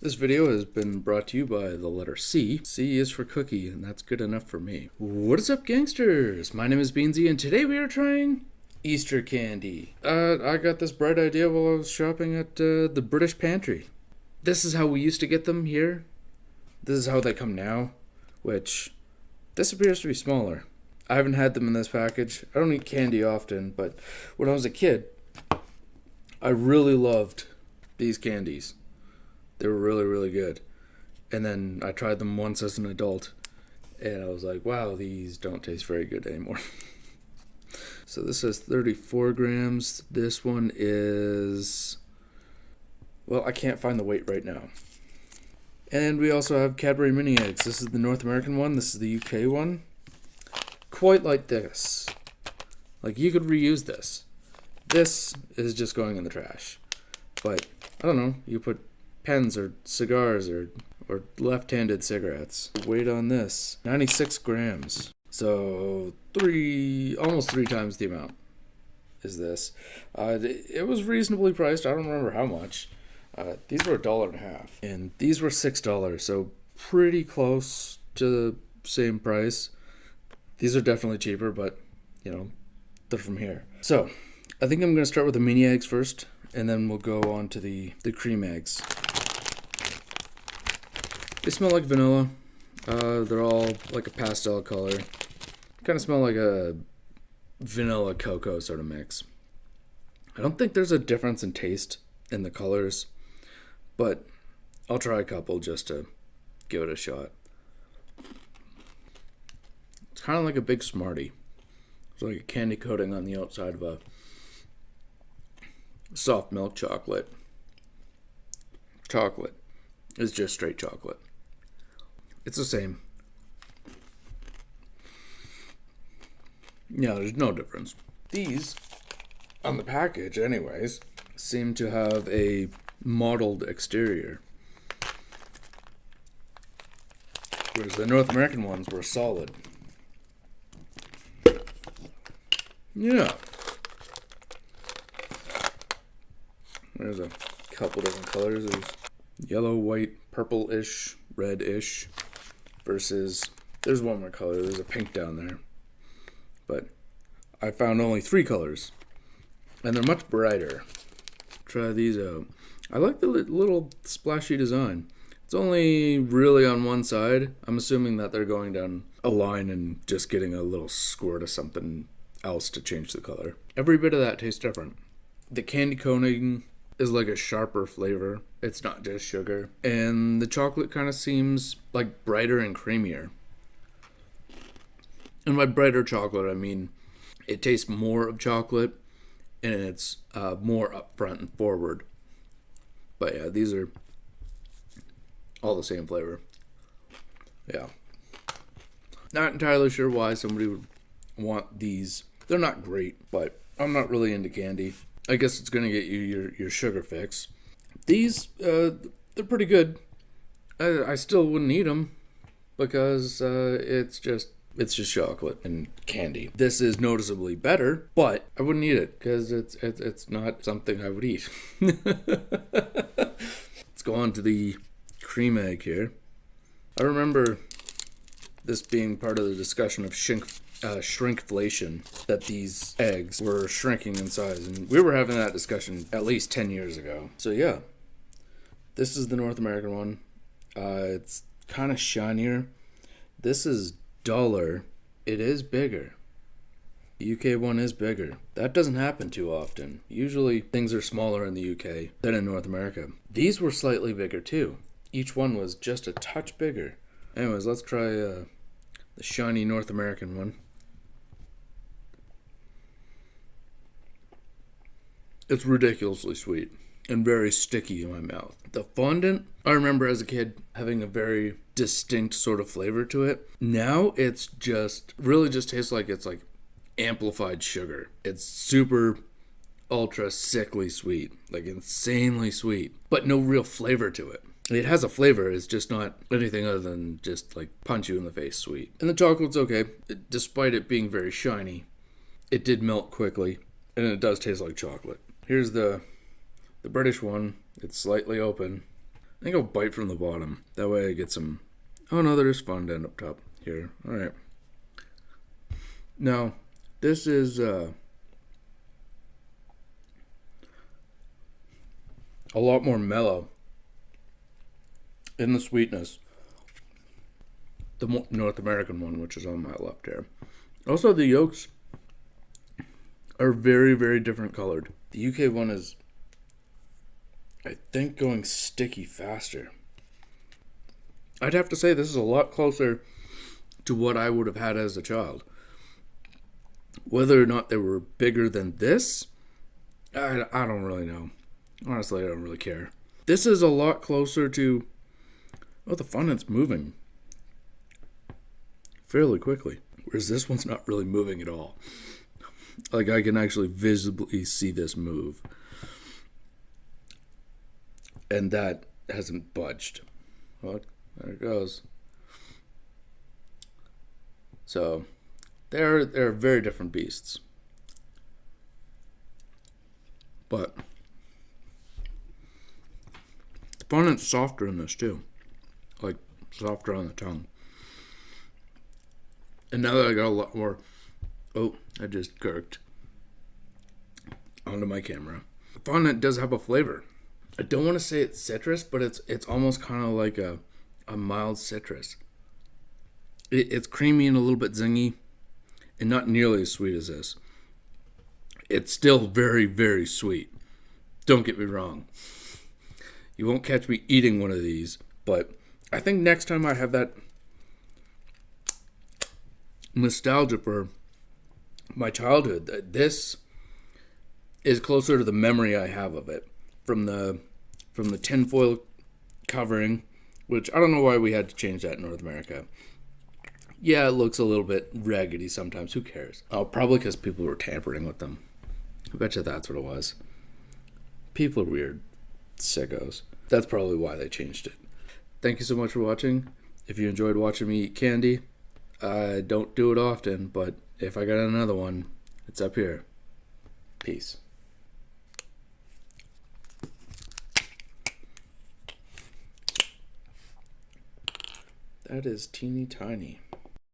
This video has been brought to you by the letter C. C is for cookie, and that's good enough for me. What is up, gangsters? My name is Beansy, and today we are trying Easter candy. I got this bright idea while I was shopping at the British Pantry. This is how we used to get them here. This is how they come now, which this appears to be smaller. I haven't had them in this package. I don't eat candy often, but when I was a kid, I really loved these candies. They were really, really good. And then I tried them once as an adult, and I was like, wow, these don't taste very good anymore. So this is 34 grams. This one is, well, I can't find the weight right now. And we also have Cadbury Mini Eggs. This is the North American one. This is the UK one. Quite like this. Like, you could reuse this. This is just going in the trash. But, I don't know, you put pens or cigars or left-handed cigarettes. Weight on this, 96 grams. So almost three times the amount is this. It was reasonably priced. I don't remember how much. These were $1.50, and these were $6, so pretty close to the same price. These are definitely cheaper, but you know, they're from here. So I think I'm gonna start with the mini eggs first, and then we'll go on to the cream eggs. They smell like vanilla. They're all like a pastel color. Kind of smell like a vanilla cocoa sort of mix. I don't think there's a difference in taste in the colors, but I'll try a couple just to give it a shot. It's kind of like a big Smartie. It's like a candy coating on the outside of a soft milk chocolate. Chocolate is just straight chocolate. It's the same. Yeah, there's no difference. These, on the package anyways, seem to have a mottled exterior, whereas the North American ones were solid. Yeah. There's a couple different colors. There's yellow, white, purple-ish, red-ish, versus there's one more color. There's a pink down there. But I found only 3 colors, and they're much brighter. Try these out. I like the little splashy design. It's only really on one side. I'm assuming that they're going down a line and just getting a little squirt of something else to change the color. Every bit of that tastes different. The candy coating is like a sharper flavor. It's not just sugar. And the chocolate kind of seems like brighter and creamier. And by brighter chocolate, I mean it tastes more of chocolate, and it's more upfront and forward. But yeah, these are all the same flavor. Yeah. Not entirely sure why somebody would want these. They're not great, but I'm not really into candy. I guess it's going to get you your sugar fix. These, they're pretty good. I still wouldn't eat them because it's just chocolate and candy. This is noticeably better, but I wouldn't eat it because it's not something I would eat. Let's go on to the cream egg here. I remember this being part of the discussion of shrinkflation, that these eggs were shrinking in size, and we were having that discussion at least 10 years ago. So yeah, this is the North American one. It's kind of shinier. This is duller. It is bigger. The UK one is bigger. That doesn't happen too often. Usually things are smaller in the UK than in North America. These were slightly bigger too. Each one was just a touch bigger. Anyways, let's try the shiny North American one. It's ridiculously sweet and very sticky in my mouth. The fondant, I remember as a kid having a very distinct sort of flavor to it. Now it's just, really just tastes like it's like amplified sugar. It's super ultra sickly sweet, like insanely sweet, but no real flavor to it. It has a flavor, it's just not anything other than just like punch you in the face sweet. And the chocolate's okay. Despite it being very shiny, it did melt quickly, and it does taste like chocolate. Here's the British one. It's slightly open. I think I'll bite from the bottom. That way I get some... Oh no, there's fondant up top here. Alright. Now, this is a lot more mellow in the sweetness. The North American one, which is on my left here. Also, the yolks are very, very different colored. The UK one is, I think, going sticky faster. I'd have to say this is a lot closer to what I would have had as a child. Whether or not they were bigger than this, I don't really know. Honestly, I don't really care. This is a lot closer to... Oh, the fondant's moving fairly quickly. Whereas this one's not really moving at all. Like, I can actually visibly see this move. And that hasn't budged. Well, there it goes. So, they're very different beasts. But the fondant's softer in this too. Like, softer on the tongue. And now that I got a lot more... Oh, I just gurked onto my camera. The fondant does have a flavor. I don't want to say it's citrus, but it's almost kind of like a mild citrus. It's creamy and a little bit zingy, and not nearly as sweet as this. It's still very, very sweet. Don't get me wrong. You won't catch me eating one of these, but I think next time I have that nostalgia for my childhood, this is closer to the memory I have of it from the tinfoil covering, which I don't know why we had to change that in North America. Yeah, it looks a little bit raggedy sometimes. Who cares? Oh, probably because people were tampering with them. I bet you that's what it was. People are weird. Sickos. That's probably why they changed it. Thank you so much for watching. If you enjoyed watching me eat candy, I don't do it often, but if I got another one, it's up here. Peace. That is teeny tiny.